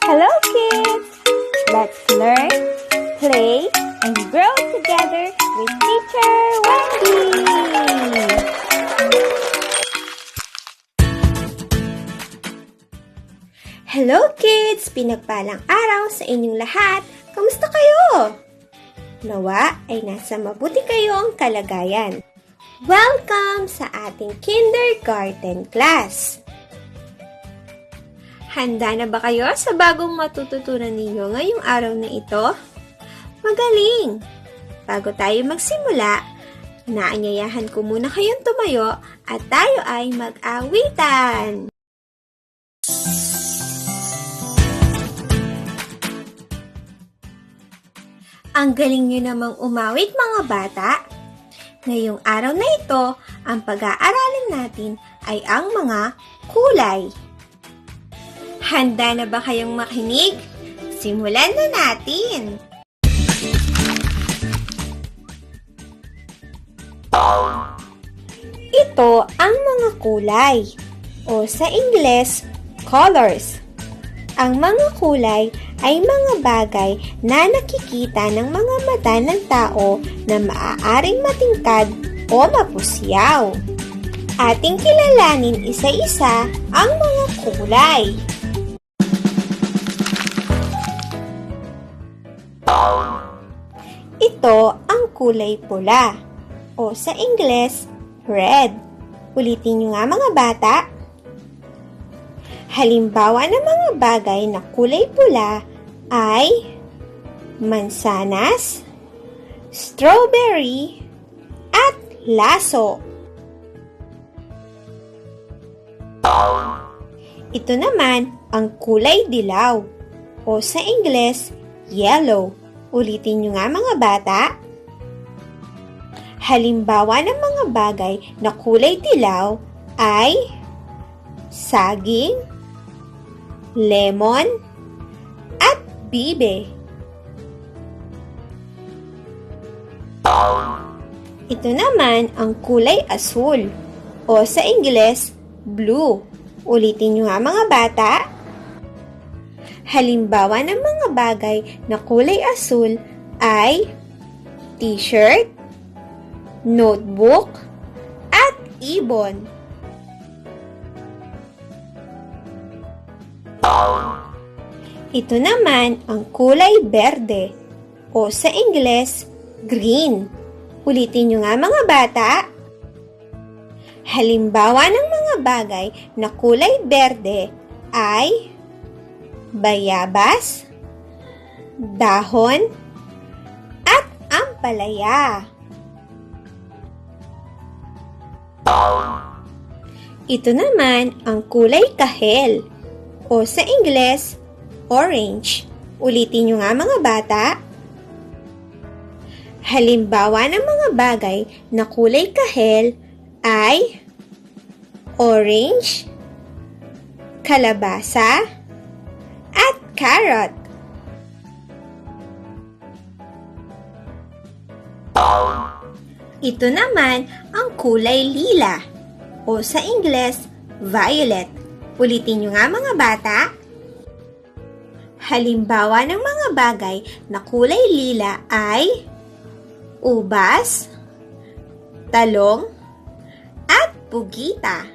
Hello kids! Let's learn, play, and grow together with Teacher Wendy! Hello kids! Pinagpalang araw sa inyong lahat! Kamusta kayo? Nawa ay nasa mabuti kayong kalagayan. Welcome sa ating kindergarten class! Handa na ba kayo sa bagong matututunan ninyo ngayong araw na ito? Magaling! Bago tayo magsimula, naanyayahan ko muna kayong tumayo at tayo ay mag-awitan! Ang galing nyo namang umawit mga bata! Ngayong araw na ito, ang pag-aaralin natin ay ang mga kulay. Handa na ba kayong makinig? Simulan na natin! Ito ang mga kulay, o sa Ingles, colors. Ang mga kulay ay mga bagay na nakikita ng mga mata ng tao na maaaring matingkad o mapusyaw. Ating kilalanin isa-isa ang mga kulay. Ito ang kulay pula, o sa Ingles, red. Ulitin niyo nga mga bata. Halimbawa ng mga bagay na kulay pula ay mansanas, strawberry, at laso. Ito naman ang kulay dilaw, o sa Ingles, yellow. Ulitin niyo nga mga bata. Halimbawa ng mga bagay na kulay dilaw ay saging, lemon, at bibe. Ito naman ang kulay asul, o sa Ingles, blue. Ulitin niyo nga mga bata. Halimbawa ng mga bagay na kulay asul ay t-shirt, notebook, at ibon. Ito naman ang kulay berde, o sa Ingles, green. Ulitin niyo nga mga bata. Halimbawa ng mga bagay na kulay berde ay bayabas, dahon, at ampalaya. Ito naman ang kulay kahel, o sa Ingles, orange. Ulitin niyo nga mga bata. Halimbawa ng mga bagay na kulay kahel ay orange, kalabasa, at carrot. Ito naman ang kulay lila, o sa Ingles, violet. Ulitin niyo nga mga bata. Halimbawa ng mga bagay na kulay lila ay ubas, talong, at pugita.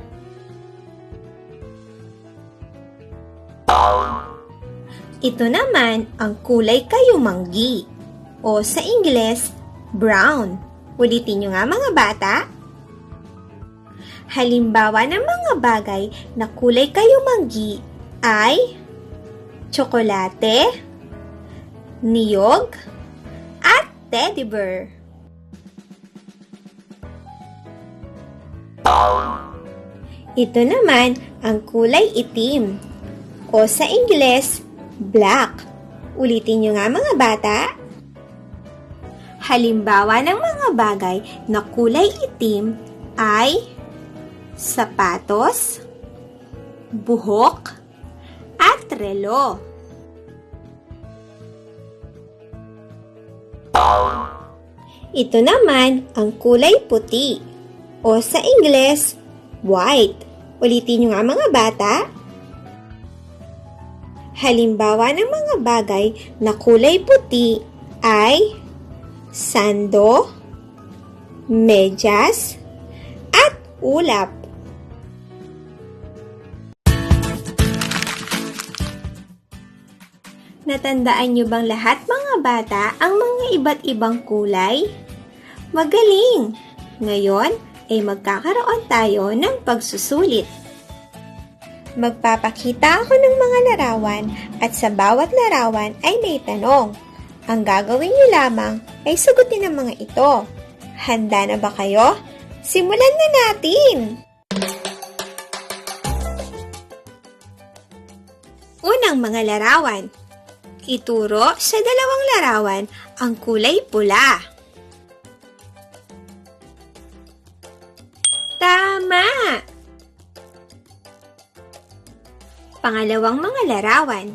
Ito naman ang kulay kayumanggi, o sa Ingles, brown. Ulitin niyo nga mga bata. Halimbawa ng mga bagay na kulay kayumanggi ay tsokolate, niyog, at teddy bear. Ito naman ang kulay itim, o sa Ingles, black. Ulitin niyo nga mga bata. Halimbawa ng mga bagay na kulay itim ay sapatos, buhok, at relo. Ito naman ang kulay puti, o sa Ingles, white. Ulitin niyo nga mga bata. Halimbawa ng mga bagay na kulay puti ay sando, medyas, at ulap. Natandaan niyo bang lahat mga bata ang mga iba't ibang kulay? Magaling! Ngayon ay magkakaroon tayo ng pagsusulit. Magpapakita ako ng mga larawan at sa bawat larawan ay may tanong. Ang gagawin niyo lamang ay sagutin ang mga ito. Handa na ba kayo? Simulan na natin! Unang mga larawan. Ituro sa dalawang larawan ang kulay pula. Tama! Pangalawang mga larawan.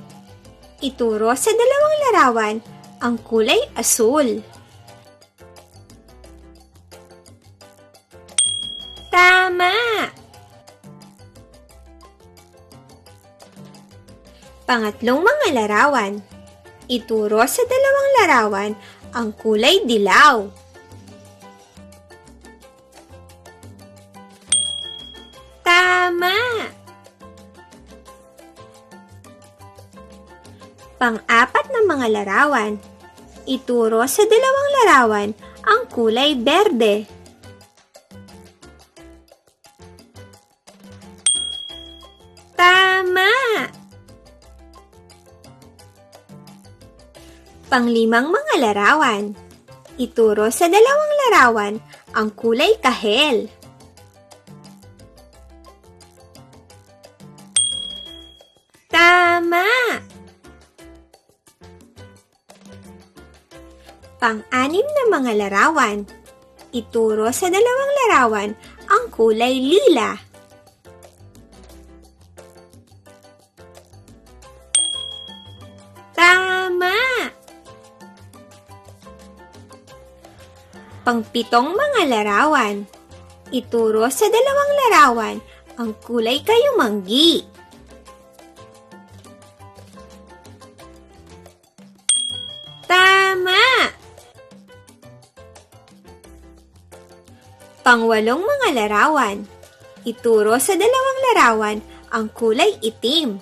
Ituro sa dalawang larawan ang kulay asul. Tama! Pangatlong mga larawan. Ituro sa dalawang larawan ang kulay dilaw. Tama! Pang-apat na mga larawan. Ituro sa dalawang larawan ang kulay berde. Tama! Panglimang mga larawan. Ituro sa dalawang larawan ang kulay kahel. Tama! Pang-anim na mga larawan. Ituro sa dalawang larawan ang kulay lila. Tama! Pang-pitong mga larawan. Ituro sa dalawang larawan ang kulay kayumanggi. Tama! Pang-walong mga larawan. Ituro sa dalawang larawan ang kulay itim.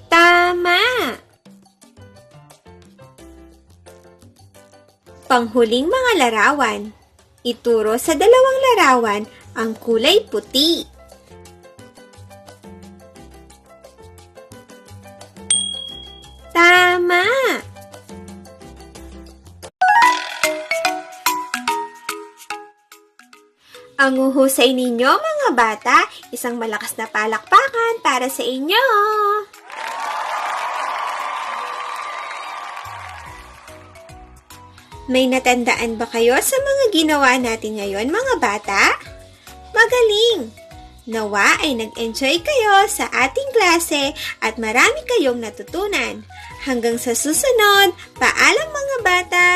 Tama! Panghuling mga larawan. Ituro sa dalawang larawan ang kulay puti. Tama! Ang huhusay ninyo mga bata, isang malakas na palakpakan para sa inyo! May natandaan ba kayo sa mga ginawa natin ngayon mga bata? Magaling! Nawa ay nag-enjoy kayo sa ating klase at marami kayong natutunan. Hanggang sa susunod, paalam mga bata!